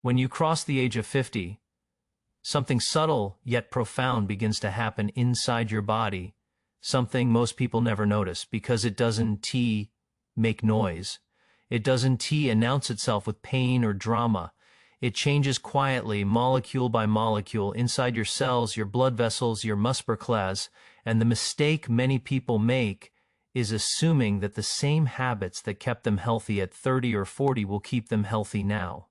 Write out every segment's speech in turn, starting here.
When you cross the age of 50, something subtle yet profound begins to happen inside your body, something most people never notice because it doesn't make noise. It doesn't announce itself with pain or drama. It changes quietly, molecule by molecule, inside your cells, your blood vessels, your muscles, and the mistake many people make is assuming that the same habits that kept them healthy at 30 or 40 will keep them healthy now.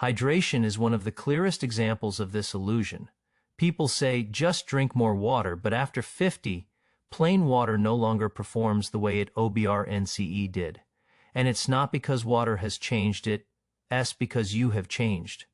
Hydration is one of the clearest examples of this illusion. People say, just drink more water, but after 50, plain water no longer performs the way it OBRNCE did. And it's not because water has changed, it's because you have changed.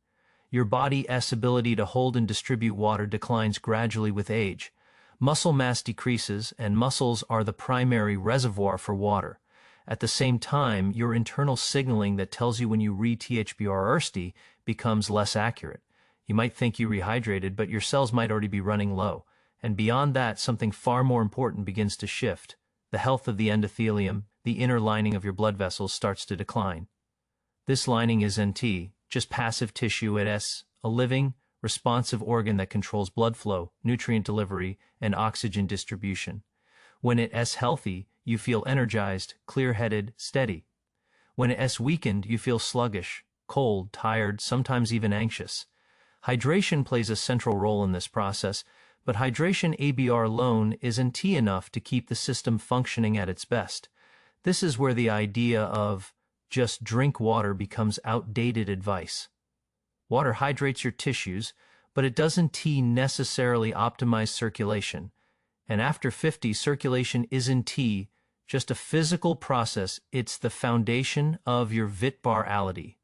Your body's ability to hold and distribute water declines gradually with age. Muscle mass decreases, and muscles are the primary reservoir for water. At the same time, your internal signaling that tells you when you re-THBR becomes less accurate. You might think you rehydrated, but your cells might already be running low. And beyond that, something far more important begins to shift. The health of the endothelium, the inner lining of your blood vessels, starts to decline. This lining is just passive tissue. It's a living, responsive organ that controls blood flow, nutrient delivery, and oxygen distribution. When it's healthy, you feel energized, clear-headed, steady. When it's weakened, you feel sluggish, cold, tired, sometimes even anxious. Hydration plays a central role in this process, but hydration ABR alone isn't enough to keep the system functioning at its best. This is where the idea of just drink water becomes outdated advice. Water hydrates your tissues, but it doesn't necessarily optimize circulation. And after 50, circulation isn't just a physical process, it's the foundation of your vitality.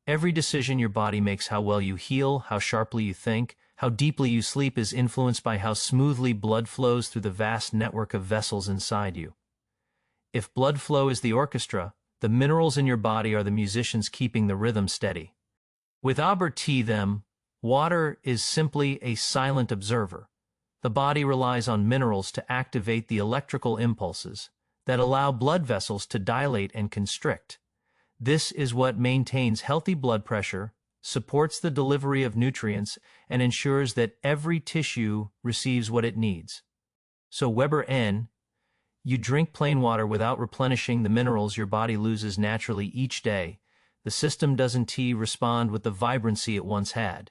Every decision your body makes, how well you heal, how sharply you think, how deeply you sleep, is influenced by how smoothly blood flows through the vast network of vessels inside you. If blood flow is the orchestra, the minerals in your body are the musicians keeping the rhythm steady. With them, water is simply a silent observer. The body relies on minerals to activate the electrical impulses that allow blood vessels to dilate and constrict. This is what maintains healthy blood pressure, supports the delivery of nutrients, and ensures that every tissue receives what it needs. So Weber N, you drink plain water without replenishing the minerals your body loses naturally each day. The system doesn't respond with the vibrancy it once had.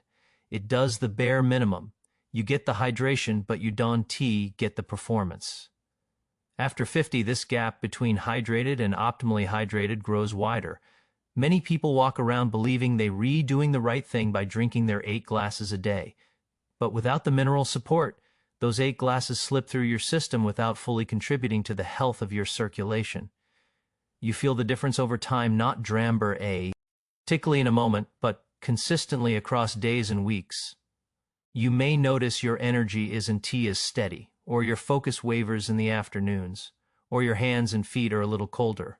It does the bare minimum. You get the hydration, but you don't get the performance. After 50, this gap between hydrated and optimally hydrated grows wider. Many people walk around believing they're doing the right thing by drinking their 8 glasses a day. But without the mineral support, those 8 glasses slip through your system without fully contributing to the health of your circulation. You feel the difference over time, not particularly in a moment, but consistently across days and weeks. You may notice your energy isn't as steady, or your focus wavers in the afternoons, or your hands and feet are a little colder.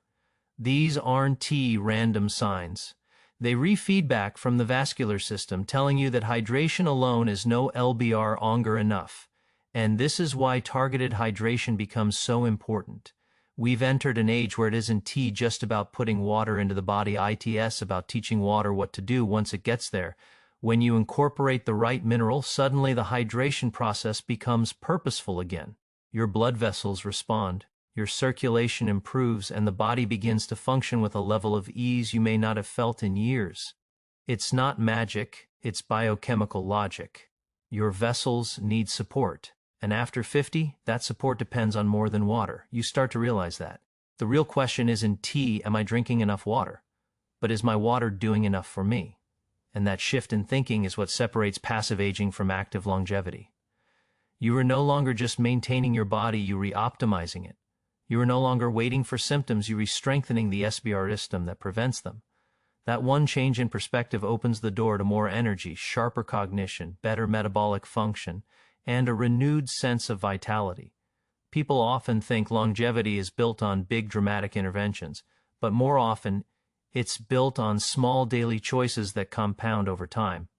These aren't random signs. They feedback from the vascular system, telling you that hydration alone is no longer enough. And this is why targeted hydration becomes so important. We've entered an age where it isn't just about putting water into the body, it's about teaching water what to do once it gets there. When you incorporate the right mineral, suddenly the hydration process becomes purposeful again. Your blood vessels respond, your circulation improves, and the body begins to function with a level of ease you may not have felt in years. It's not magic, it's biochemical logic. Your vessels need support. And after 50, that support depends on more than water. You start to realize that. The real question isn't, am I drinking enough water? But is my water doing enough for me? And that shift in thinking is what separates passive aging from active longevity. You are no longer just maintaining your body, you re-optimizing it. You are no longer waiting for symptoms, you re-strengthening the SBR system that prevents them. That one change in perspective opens the door to more energy, sharper cognition, better metabolic function, and a renewed sense of vitality. People often think longevity is built on big dramatic interventions, but more often, it's built on small daily choices that compound over time.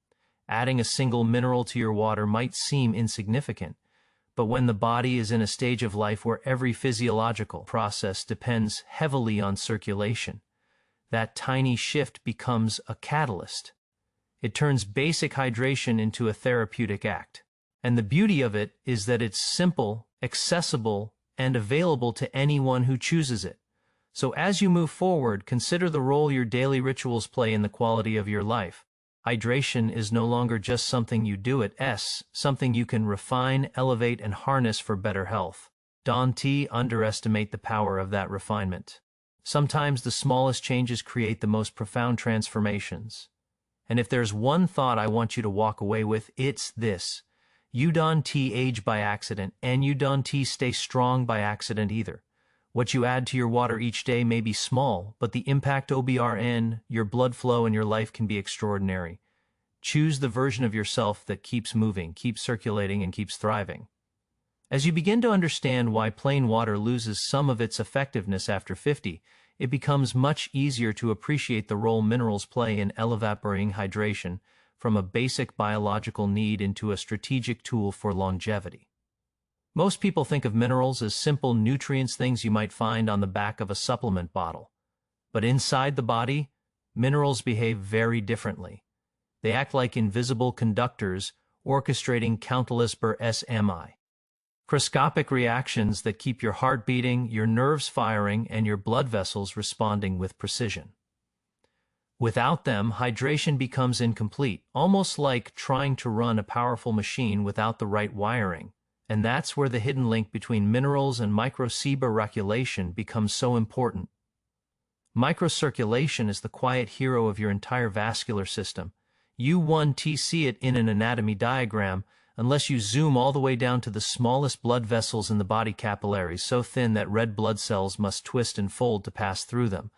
Adding a single mineral to your water might seem insignificant, but when the body is in a stage of life where every physiological process depends heavily on circulation, that tiny shift becomes a catalyst. It turns basic hydration into a therapeutic act. And the beauty of it is that it's simple, accessible, and available to anyone who chooses it. So as you move forward, consider the role your daily rituals play in the quality of your life. Hydration is no longer just something you do, it's something you can refine, elevate, and harness for better health. Don't underestimate the power of that refinement. Sometimes the smallest changes create the most profound transformations. And if there's one thought I want you to walk away with, it's this. You don't age by accident, and you don't stay strong by accident either. What you add to your water each day may be small, but the impact OBRN, your blood flow, and your life can be extraordinary. Choose the version of yourself that keeps moving, keeps circulating, and keeps thriving. As you begin to understand why plain water loses some of its effectiveness after 50, it becomes much easier to appreciate the role minerals play in elevating hydration from a basic biological need into a strategic tool for longevity. Most people think of minerals as simple nutrients, things you might find on the back of a supplement bottle. But inside the body, minerals behave very differently. They act like invisible conductors, orchestrating countless microscopic reactions that keep your heart beating, your nerves firing, and your blood vessels responding with precision. Without them, hydration becomes incomplete, almost like trying to run a powerful machine without the right wiring. And that's where the hidden link between minerals and microcirculation becomes so important. Microcirculation is the quiet hero of your entire vascular system. You won't see it in an anatomy diagram unless you zoom all the way down to the smallest blood vessels in the body, capillaries so thin that red blood cells must twist and fold to pass through them.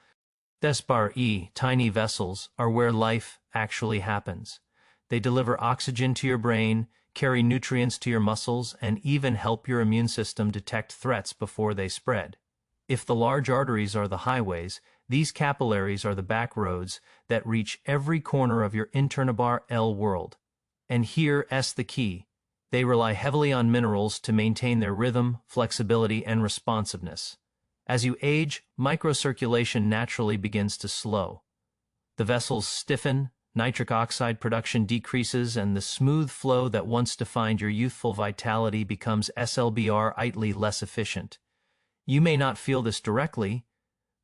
Tiny vessels are where life actually happens. They deliver oxygen to your brain, carry nutrients to your muscles, and even help your immune system detect threats before they spread. If the large arteries are the highways, these capillaries are the back roads that reach every corner of your internal world. And here's the key. They rely heavily on minerals to maintain their rhythm, flexibility, and responsiveness. As you age, microcirculation naturally begins to slow. The vessels stiffen, nitric oxide production decreases, and the smooth flow that once defined your youthful vitality becomes slightly less efficient. You may not feel this directly,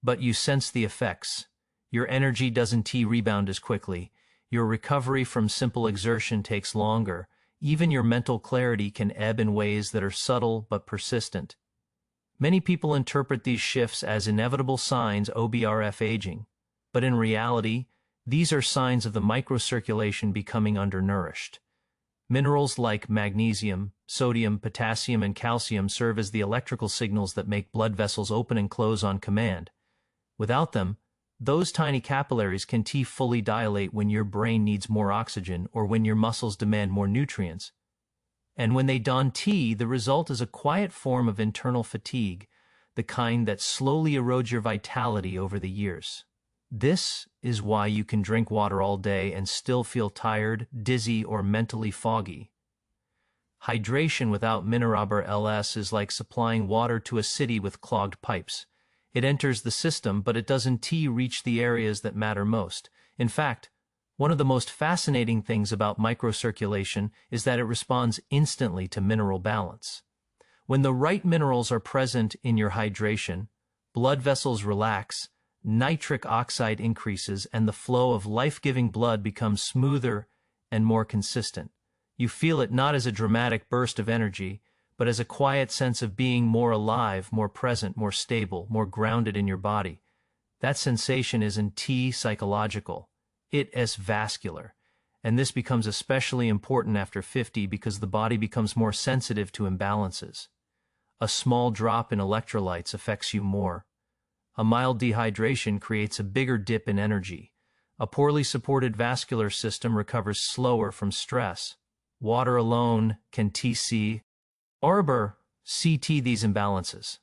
but you sense the effects. Your energy doesn't rebound as quickly. Your recovery from simple exertion takes longer. Even your mental clarity can ebb in ways that are subtle but persistent. Many people interpret these shifts as inevitable signs of aging, but in reality, these are signs of the microcirculation becoming undernourished. Minerals like magnesium, sodium, potassium, and calcium serve as the electrical signals that make blood vessels open and close on command. Without them, those tiny capillaries can fully dilate when your brain needs more oxygen or when your muscles demand more nutrients. And when they don't, the result is a quiet form of internal fatigue, the kind that slowly erodes your vitality over the years. This is why you can drink water all day and still feel tired, dizzy, or mentally foggy. Hydration without minerals is like supplying water to a city with clogged pipes. It enters the system, but it doesn't reach the areas that matter most. In fact, one of the most fascinating things about microcirculation is that it responds instantly to mineral balance. When the right minerals are present in your hydration, blood vessels relax, nitric oxide increases, and the flow of life-giving blood becomes smoother and more consistent. You feel it not as a dramatic burst of energy, but as a quiet sense of being more alive, more present, more stable, more grounded in your body. That sensation isn't psychological. It is vascular. And this becomes especially important after 50 because the body becomes more sensitive to imbalances. A small drop in electrolytes affects you more. A mild dehydration creates a bigger dip in energy. A poorly supported vascular system recovers slower from stress. Water alone can arbor these imbalances.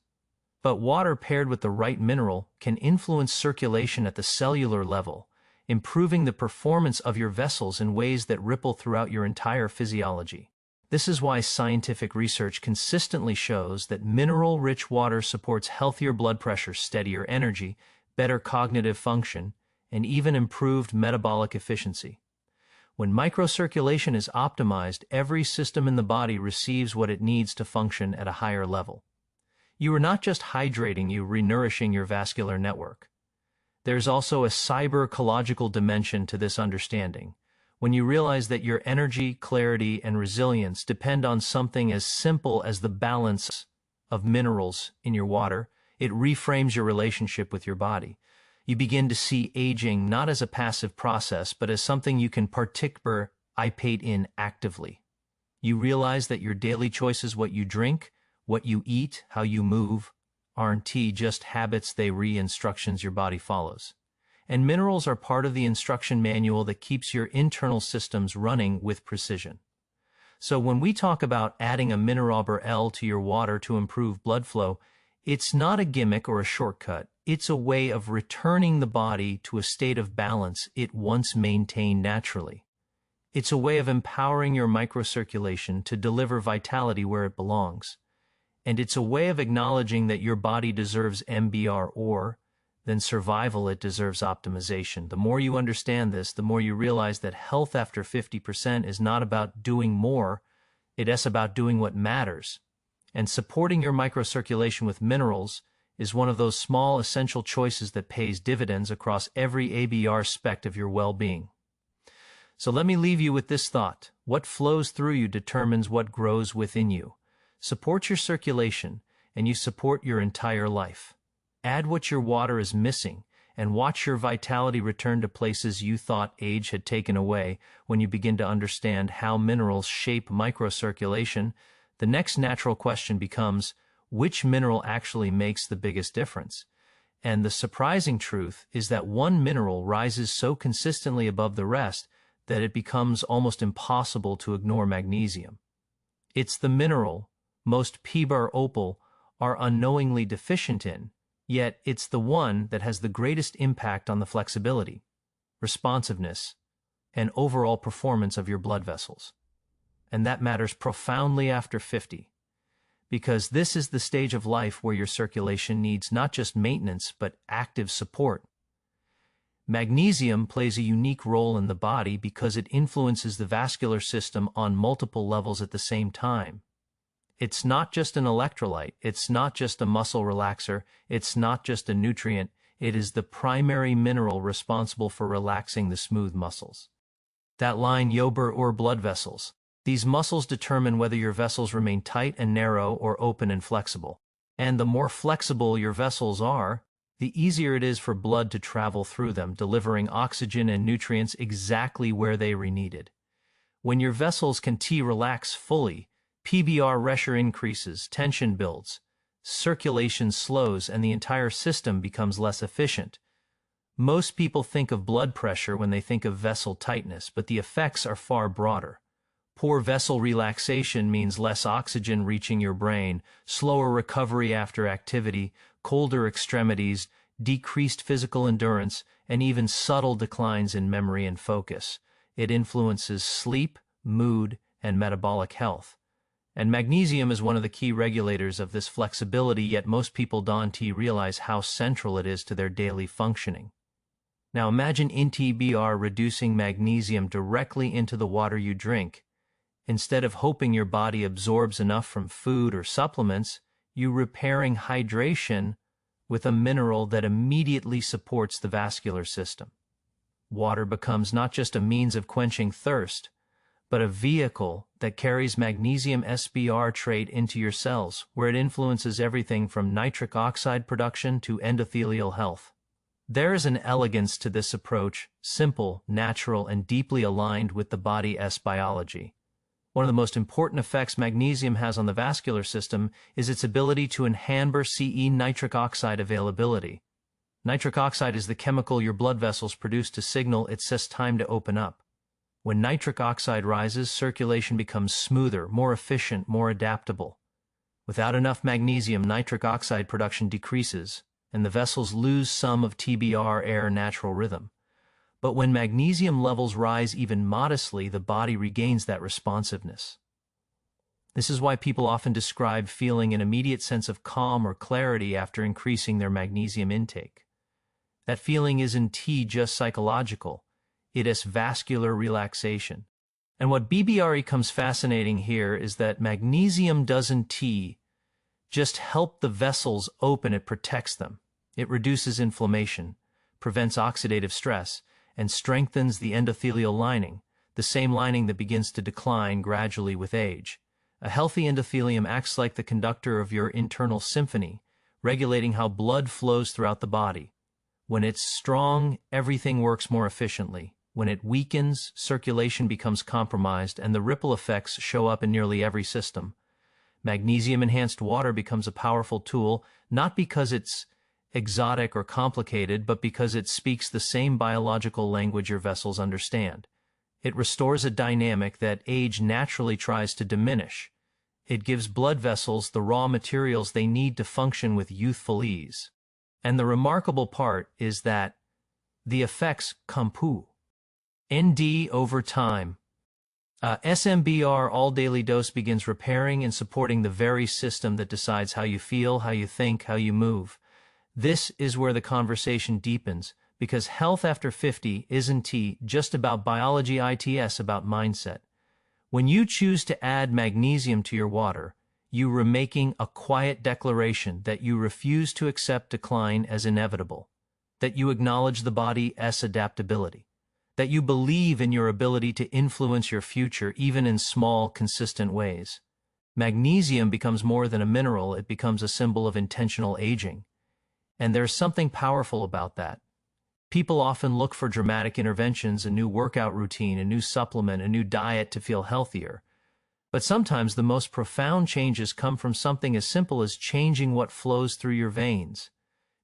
But water paired with the right mineral can influence circulation at the cellular level, improving the performance of your vessels in ways that ripple throughout your entire physiology. This is why scientific research consistently shows that mineral-rich water supports healthier blood pressure, steadier energy, better cognitive function, and even improved metabolic efficiency. When microcirculation is optimized, every system in the body receives what it needs to function at a higher level. You are not just hydrating, you renourishing your vascular network. There's also a cyber-ecological dimension to this understanding. When you realize that your energy, clarity, and resilience depend on something as simple as the balance of minerals in your water, it reframes your relationship with your body. You begin to see aging not as a passive process, but as something you can participate in actively. You realize that your daily choices, what you drink, what you eat, how you move, aren't just habits, they re-instructions your body follows. And minerals are part of the instruction manual that keeps your internal systems running with precision. So when we talk about adding a mineral L to your water to improve blood flow, it's not a gimmick or a shortcut. It's a way of returning the body to a state of balance it once maintained naturally. It's a way of empowering your microcirculation to deliver vitality where it belongs. And it's a way of acknowledging that your body deserves MBR or, than survival, it deserves optimization. The more you understand this, the more you realize that health after 50% is not about doing more, it's about doing what matters. And supporting your microcirculation with minerals is one of those small essential choices that pays dividends across every ABR aspect of your well-being. So let me leave you with this thought. What flows through you determines what grows within you. Support your circulation, and you support your entire life. Add what your water is missing, and watch your vitality return to places you thought age had taken away. When you begin to understand how minerals shape microcirculation, the next natural question becomes, which mineral actually makes the biggest difference? And the surprising truth is that one mineral rises so consistently above the rest that it becomes almost impossible to ignore magnesium. It's the mineral most PBAR opal are unknowingly deficient in, yet it's the one that has the greatest impact on the flexibility, responsiveness, and overall performance of your blood vessels. And that matters profoundly after 50, because this is the stage of life where your circulation needs not just maintenance, but active support. Magnesium plays a unique role in the body because it influences the vascular system on multiple levels at the same time. It's not just an electrolyte, it's not just a muscle relaxer, it's not just a nutrient, it is the primary mineral responsible for relaxing the smooth muscles. That line, yober or blood vessels. These muscles determine whether your vessels remain tight and narrow or open and flexible. And the more flexible your vessels are, the easier it is for blood to travel through them, delivering oxygen and nutrients exactly where they are needed. When your vessels can relax fully, PBR pressure increases, tension builds, circulation slows, and the entire system becomes less efficient. Most people think of blood pressure when they think of vessel tightness, but the effects are far broader. Poor vessel relaxation means less oxygen reaching your brain, slower recovery after activity, colder extremities, decreased physical endurance, and even subtle declines in memory and focus. It influences sleep, mood, and metabolic health. And magnesium is one of the key regulators of this flexibility, yet most people don't realize how central it is to their daily functioning. Now imagine INTBR reducing magnesium directly into the water you drink. Instead of hoping your body absorbs enough from food or supplements, you're repairing hydration with a mineral that immediately supports the vascular system. Water becomes not just a means of quenching thirst, but a vehicle that carries magnesium SBR trait into your cells, where it influences everything from nitric oxide production to endothelial health. There is an elegance to this approach, simple, natural, and deeply aligned with the body's biology. One of the most important effects magnesium has on the vascular system is its ability to enhance CE nitric oxide availability. Nitric oxide is the chemical your blood vessels produce to signal it's time to open up. When nitric oxide rises, circulation becomes smoother, more efficient, more adaptable. Without enough magnesium, nitric oxide production decreases, and the vessels lose some of TBR air natural rhythm. But when magnesium levels rise even modestly, the body regains that responsiveness. This is why people often describe feeling an immediate sense of calm or clarity after increasing their magnesium intake. That feeling isn't just psychological. it is vascular relaxation. And what becomes fascinating here is that magnesium doesn't just help the vessels open, it protects them. It reduces inflammation, prevents oxidative stress, and strengthens the endothelial lining, the same lining that begins to decline gradually with age. A healthy endothelium acts like the conductor of your internal symphony, regulating how blood flows throughout the body. When it's strong, everything works more efficiently. When it weakens, circulation becomes compromised, and the ripple effects show up in nearly every system. Magnesium-enhanced water becomes a powerful tool, not because it's exotic or complicated, but because it speaks the same biological language your vessels understand. It restores a dynamic that age naturally tries to diminish. It gives blood vessels the raw materials they need to function with youthful ease. And the remarkable part is that the effects compound over time. SMBR all daily dose begins repairing and supporting the very system that decides how you feel, how you think, how you move. This is where the conversation deepens, because health after 50 isn't just about biology, it's about mindset. When you choose to add magnesium to your water, you are making a quiet declaration that you refuse to accept decline as inevitable, that you acknowledge the body's adaptability, that you believe in your ability to influence your future even in small, consistent ways. Magnesium becomes more than a mineral, it becomes a symbol of intentional aging. And there's something powerful about that. People often look for dramatic interventions, a new workout routine, a new supplement, a new diet to feel healthier. But sometimes the most profound changes come from something as simple as changing what flows through your veins.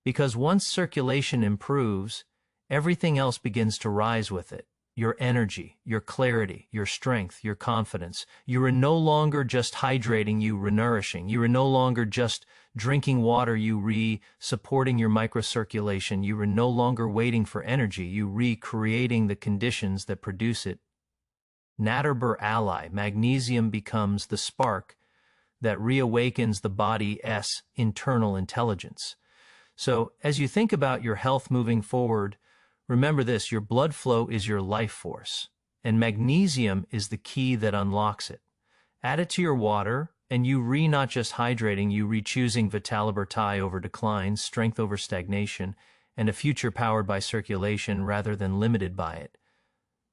Because once circulation improves, everything else begins to rise with it. Your energy, your clarity, your strength, your confidence. You are no longer just hydrating, you are nourishing. You are no longer just drinking water, you supporting your microcirculation. You are no longer waiting for energy, you recreating the conditions that produce it. Natterber ally, magnesium becomes the spark that reawakens the body's internal intelligence. So, as you think about your health moving forward, remember this, your blood flow is your life force, and magnesium is the key that unlocks it. Add it to your water, and you not just hydrating, you choosing vitality over decline, strength over stagnation, and a future powered by circulation rather than limited by it.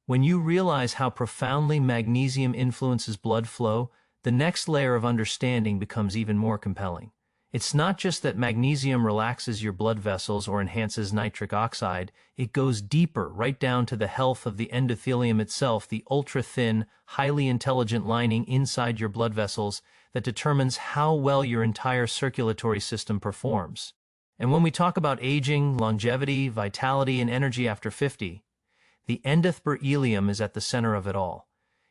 When you realize how profoundly magnesium influences blood flow, the next layer of understanding becomes even more compelling. It's not just that magnesium relaxes your blood vessels or enhances nitric oxide, it goes deeper, right down to the health of the endothelium itself, the ultra-thin, highly intelligent lining inside your blood vessels that determines how well your entire circulatory system performs. And when we talk about aging, longevity, vitality, and energy after 50, the endothelium is at the center of it all.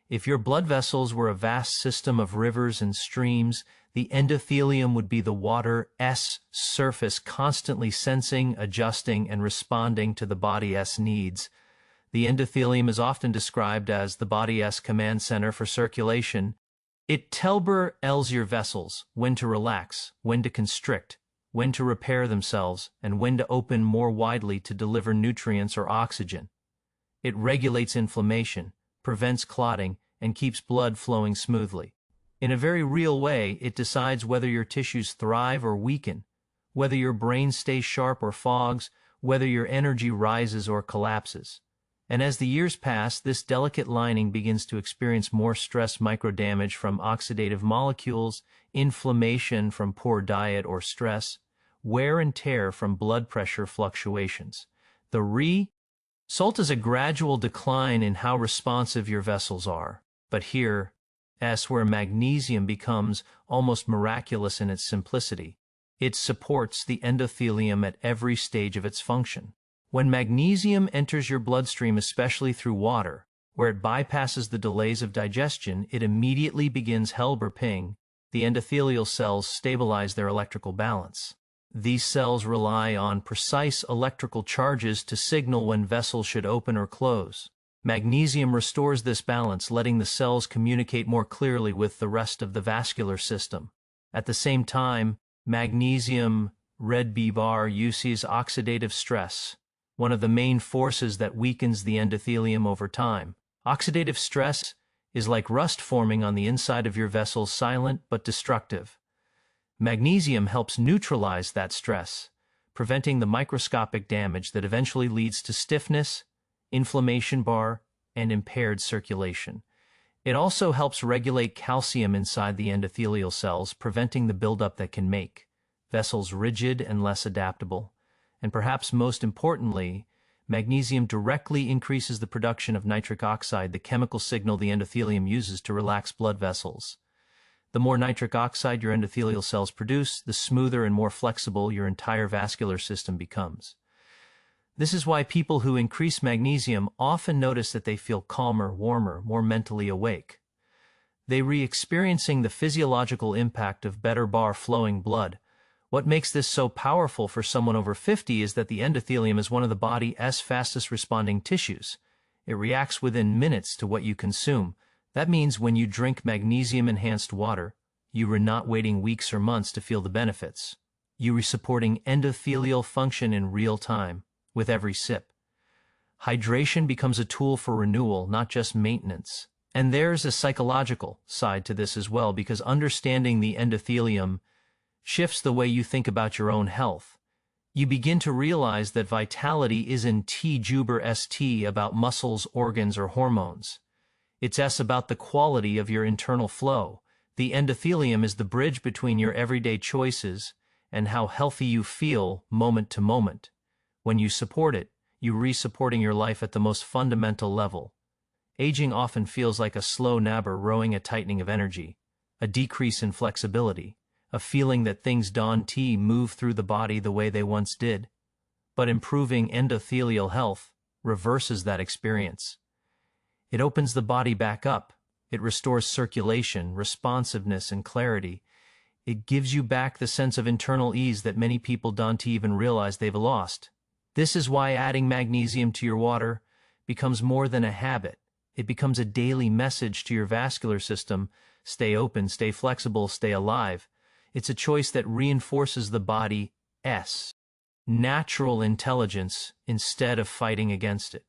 If your blood vessels were a vast system of rivers and streams, the endothelium would be the water's surface, constantly sensing, adjusting, and responding to the body's needs. The endothelium is often described as the body's command center for circulation. It tells your vessels when to relax, when to constrict, when to repair themselves, and when to open more widely to deliver nutrients or oxygen. It regulates inflammation, prevents clotting, and keeps blood flowing smoothly. In a very real way, it decides whether your tissues thrive or weaken, whether your brain stays sharp or fogs, whether your energy rises or collapses. And as the years pass, this delicate lining begins to experience more stress microdamage from oxidative molecules, inflammation from poor diet or stress, wear and tear from blood pressure fluctuations. The result is a gradual decline in how responsive your vessels are. But here, that's where magnesium becomes almost miraculous in its simplicity. It supports the endothelium at every stage of its function. When magnesium enters your bloodstream, especially through water, where it bypasses the delays of digestion, it immediately begins helping the endothelial cells stabilize their electrical balance. These cells rely on precise electrical charges to signal when vessels should open or close. Magnesium restores this balance, letting the cells communicate more clearly with the rest of the vascular system. At the same time, magnesium uses oxidative stress, one of the main forces that weakens the endothelium over time. Oxidative stress is like rust forming on the inside of your vessel, silent but destructive. Magnesium helps neutralize that stress, preventing the microscopic damage that eventually leads to stiffness, inflammation, and impaired circulation. It also helps regulate calcium inside the endothelial cells, preventing the buildup that can make vessels rigid and less adaptable. And perhaps most importantly, magnesium directly increases the production of nitric oxide, the chemical signal the endothelium uses to relax blood vessels. The more nitric oxide your endothelial cells produce, the smoother and more flexible your entire vascular system becomes. This is why people who increase magnesium often notice that they feel calmer, warmer, more mentally awake. They re-experiencing the physiological impact of better flowing blood. What makes this so powerful for someone over 50 is that the endothelium is one of the body's fastest responding tissues. It reacts within minutes to what you consume. That means when you drink magnesium-enhanced water, you are not waiting weeks or months to feel the benefits. You are supporting endothelial function in real time. With every sip, hydration becomes a tool for renewal, not just maintenance. And there's a psychological side to this as well, because understanding the endothelium shifts the way you think about your own health. You begin to realize that vitality isn't about muscles, organs, or hormones. It's about the quality of your internal flow. The endothelium is the bridge between your everyday choices and how healthy you feel moment to moment. When you support it, you're re-supporting your life at the most fundamental level. Aging often feels like a slow nabber rowing a tightening of energy, a decrease in flexibility, a feeling that things don't move through the body the way they once did. But improving endothelial health reverses that experience. It opens the body back up. It restores circulation, responsiveness, and clarity. It gives you back the sense of internal ease that many people don't even realize they've lost. This is why adding magnesium to your water becomes more than a habit. It becomes a daily message to your vascular system: stay open, stay flexible, stay alive. It's a choice that reinforces the body's natural intelligence instead of fighting against it.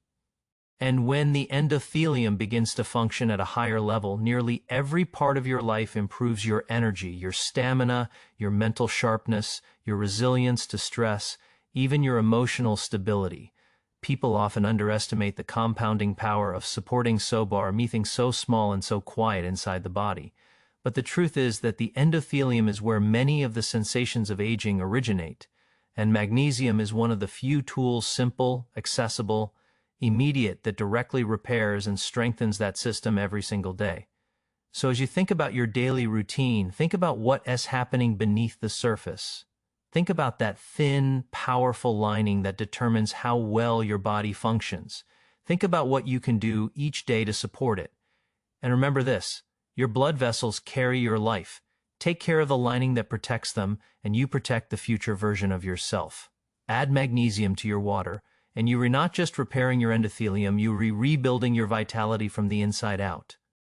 And when the endothelium begins to function at a higher level, nearly every part of your life improves: your energy, your stamina, your mental sharpness, your resilience to stress, even your emotional stability. People often underestimate the compounding power of supporting something so small and so quiet inside the body. But the truth is that the endothelium is where many of the sensations of aging originate, and magnesium is one of the few tools, simple, accessible, immediate, that directly repairs and strengthens that system every single day. So as you think about your daily routine, think about what is happening beneath the surface. Think about that thin, powerful lining that determines how well your body functions. Think about what you can do each day to support it. And remember this: your blood vessels carry your life. Take care of the lining that protects them, and you protect the future version of yourself. Add magnesium to your water, and you are not just repairing your endothelium, you are rebuilding your vitality from the inside out.